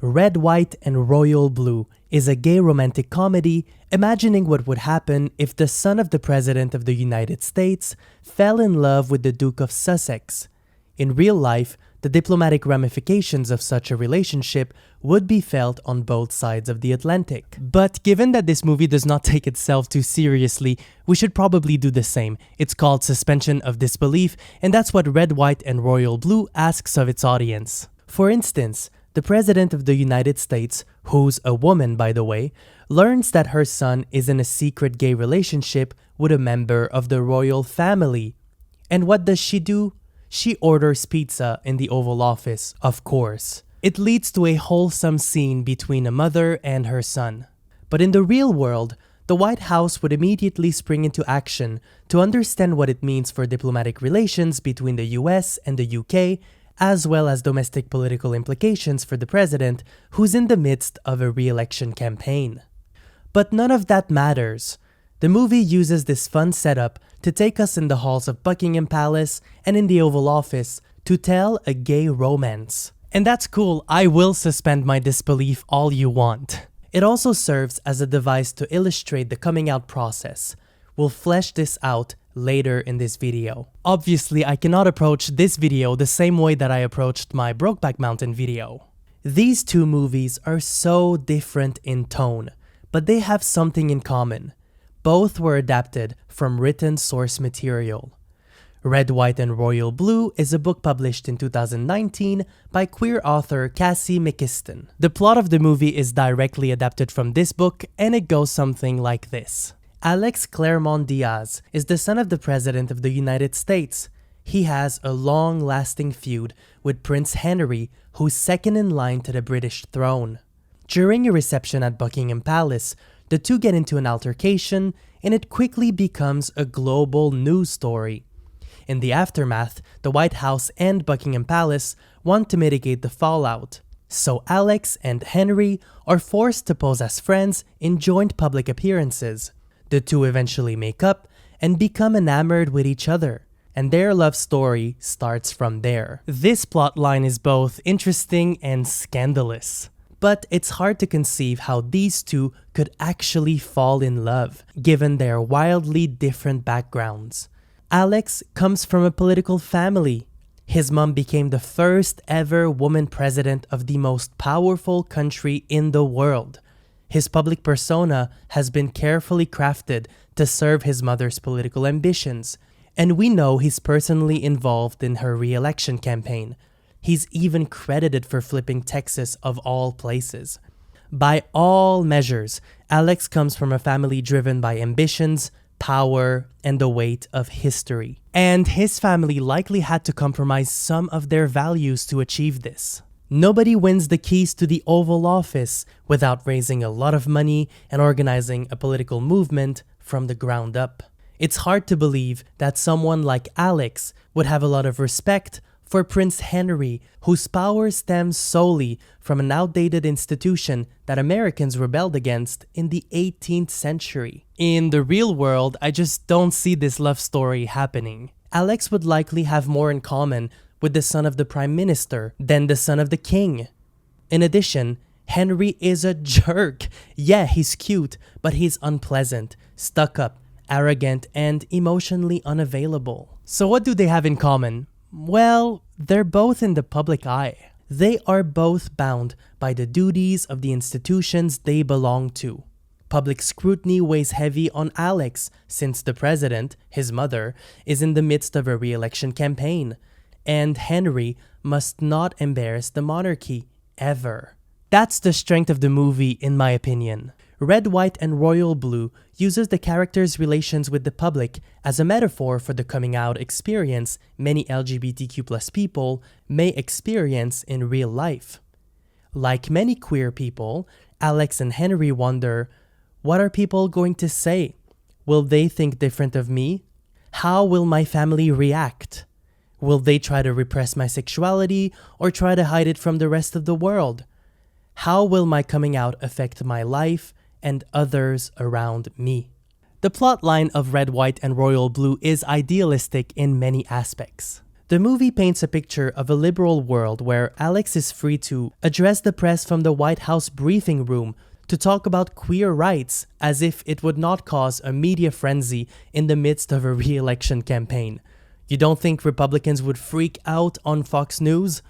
Red, White, and Royal Blue is a gay romantic comedy imagining what would happen if the son of the President of the United States fell in love with the Duke of Sussex. In real life, the diplomatic ramifications of such a relationship would be felt on both sides of the Atlantic. But given that this movie does not take itself too seriously, we should probably do the same. It's called suspension of disbelief, and that's what Red, White, and Royal Blue asks of its audience. For instance, the President of the United States, who's a woman by the way, learns that her son is in a secret gay relationship with a member of the royal family. And what does she do? She orders pizza in the Oval Office, of course. It leads to a wholesome scene between a mother and her son. But in the real world, the White House would immediately spring into action to understand what it means for diplomatic relations between the US and the UK, as well as domestic political implications for the president, who's in the midst of a re-election campaign. But none of that matters. The movie uses this fun setup to take us in the halls of Buckingham Palace and in the Oval Office to tell a gay romance. And that's cool, I will suspend my disbelief all you want. It also serves as a device to illustrate the coming out process. We'll flesh this out later in this video. Obviously, I cannot approach this video the same way that I approached my Brokeback Mountain video. These two movies are so different in tone, but they have something in common. Both were adapted from written source material. Red, White, and Royal Blue is a book published in 2019 by queer author Cassie McKiston. The plot of the movie is directly adapted from this book, and it goes something like this. Alex Claremont Diaz is the son of the President of the United States. He has a long-lasting feud with Prince Henry, who's second in line to the British throne. During a reception at Buckingham Palace, the two get into an altercation, and it quickly becomes a global news story. In the aftermath, the White House and Buckingham Palace want to mitigate the fallout. So Alex and Henry are forced to pose as friends in joint public appearances. The two eventually make up and become enamored with each other, and their love story starts from there. This plotline is both interesting and scandalous, but it's hard to conceive how these two could actually fall in love, given their wildly different backgrounds. Alex comes from a political family. His mom became the first ever woman president of the most powerful country in the world. His public persona has been carefully crafted to serve his mother's political ambitions, and we know he's personally involved in her re-election campaign. He's even credited for flipping Texas of all places. By all measures, Alex comes from a family driven by ambitions, power, and the weight of history. And his family likely had to compromise some of their values to achieve this. Nobody wins the keys to the Oval Office without raising a lot of money and organizing a political movement from the ground up. It's hard to believe that someone like Alex would have a lot of respect for Prince Henry, whose power stems solely from an outdated institution that Americans rebelled against in the 18th century. In the real world, I just don't see this love story happening. Alex would likely have more in common with the son of the Prime Minister than the son of the King. In addition, Henry is a jerk. Yeah, he's cute, but he's unpleasant, stuck up, arrogant, and emotionally unavailable. So what do they have in common? Well, they're both in the public eye. They are both bound by the duties of the institutions they belong to. Public scrutiny weighs heavy on Alex since the president, his mother, is in the midst of a re-election campaign. And Henry must not embarrass the monarchy, ever. That's the strength of the movie, in my opinion. Red, White, and Royal Blue uses the characters' relations with the public as a metaphor for the coming out experience many LGBTQ+ people may experience in real life. Like many queer people, Alex and Henry wonder, what are people going to say? Will they think different of me? How will my family react? Will they try to repress my sexuality or try to hide it from the rest of the world? How will my coming out affect my life and others around me? The plotline of Red, White, and Royal Blue is idealistic in many aspects. The movie paints a picture of a liberal world where Alex is free to address the press from the White House briefing room to talk about queer rights as if it would not cause a media frenzy in the midst of a re-election campaign. You don't think Republicans would freak out on Fox News?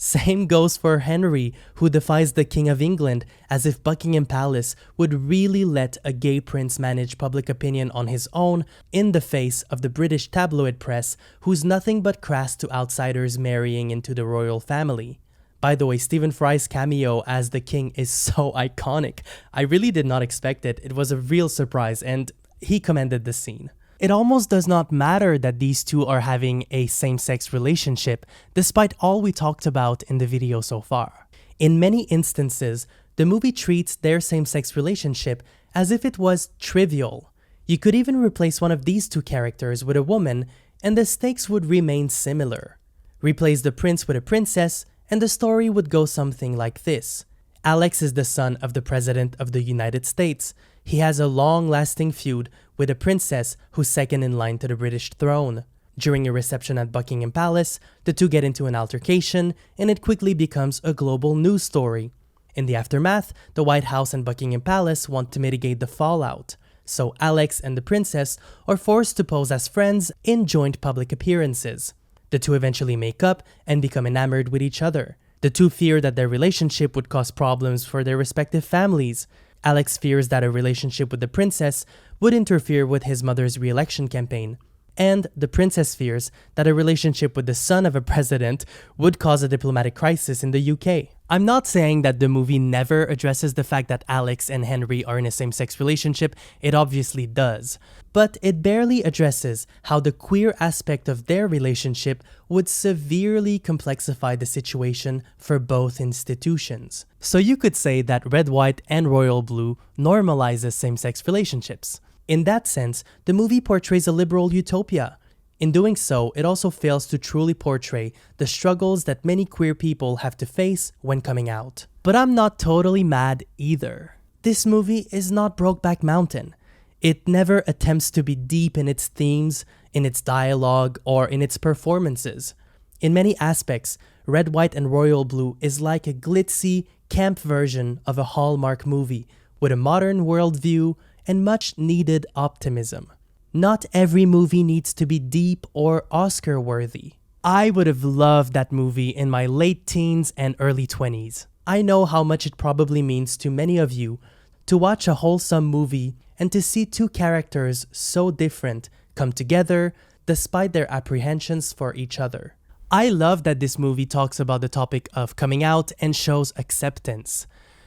Same goes for Henry, who defies the King of England as if Buckingham Palace would really let a gay prince manage public opinion on his own in the face of the British tabloid press, who's nothing but crass to outsiders marrying into the royal family. By the way, Stephen Fry's cameo as the king is so iconic. I really did not expect it. It was a real surprise, and he commended the scene. It almost does not matter that these two are having a same-sex relationship, despite all we talked about in the video so far. In many instances, the movie treats their same-sex relationship as if it was trivial. You could even replace one of these two characters with a woman, and the stakes would remain similar. Replace the prince with a princess, and the story would go something like this. Alex is the son of the President of the United States. He has a long-lasting feud with a princess who's second in line to the British throne. During a reception at Buckingham Palace, the two get into an altercation, and it quickly becomes a global news story. In the aftermath, the White House and Buckingham Palace want to mitigate the fallout, so Alex and the princess are forced to pose as friends in joint public appearances. The two eventually make up and become enamored with each other. The two fear that their relationship would cause problems for their respective families. Alex fears that a relationship with the princess would interfere with his mother's re-election campaign. And the princess fears that a relationship with the son of a president would cause a diplomatic crisis in the UK. I'm not saying that the movie never addresses the fact that Alex and Henry are in a same-sex relationship, it obviously does. But it barely addresses how the queer aspect of their relationship would severely complexify the situation for both institutions. So you could say that Red, White, and Royal Blue normalizes same-sex relationships. In that sense, the movie portrays a liberal utopia. In doing so, it also fails to truly portray the struggles that many queer people have to face when coming out. But I'm not totally mad either. This movie is not Brokeback Mountain. It never attempts to be deep in its themes, in its dialogue, or in its performances. In many aspects, Red, White, and Royal Blue is like a glitzy, camp version of a Hallmark movie, with a modern worldview and much needed optimism. Not every movie needs to be deep or Oscar-worthy. I would have loved that movie in my late teens and early 20s. I know how much it probably means to many of you to watch a wholesome movie and to see two characters so different come together despite their apprehensions for each other. I love that this movie talks about the topic of coming out and shows acceptance.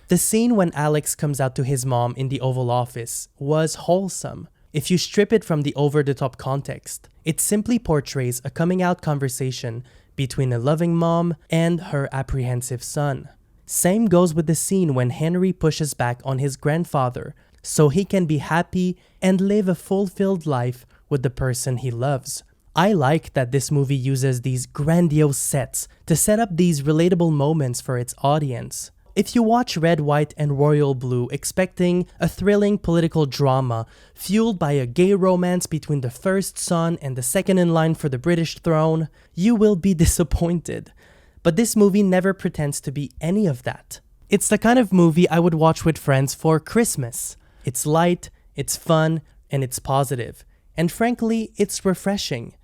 The scene when Alex comes out to his mom in the Oval Office was wholesome. If you strip it from the over-the-top context, it simply portrays a coming-out conversation between a loving mom and her apprehensive son. Same goes with the scene when Henry pushes back on his grandfather so he can be happy and live a fulfilled life with the person he loves. I like that this movie uses these grandiose sets to set up these relatable moments for its audience. If you watch Red, White, and Royal Blue expecting a thrilling political drama fueled by a gay romance between the first son and the second in line for the British throne, you will be disappointed. But this movie never pretends to be any of that. It's the kind of movie I would watch with friends for Christmas. It's light, it's fun, and it's positive. And frankly, it's refreshing.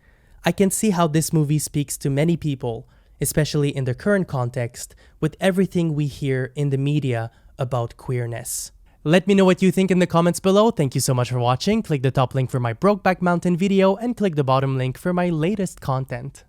I can see how this movie speaks to many people, especially in the current context, with everything we hear in the media about queerness. Let me know what you think in the comments below. Thank you so much for watching. Click the top link for my Brokeback Mountain video and click the bottom link for my latest content.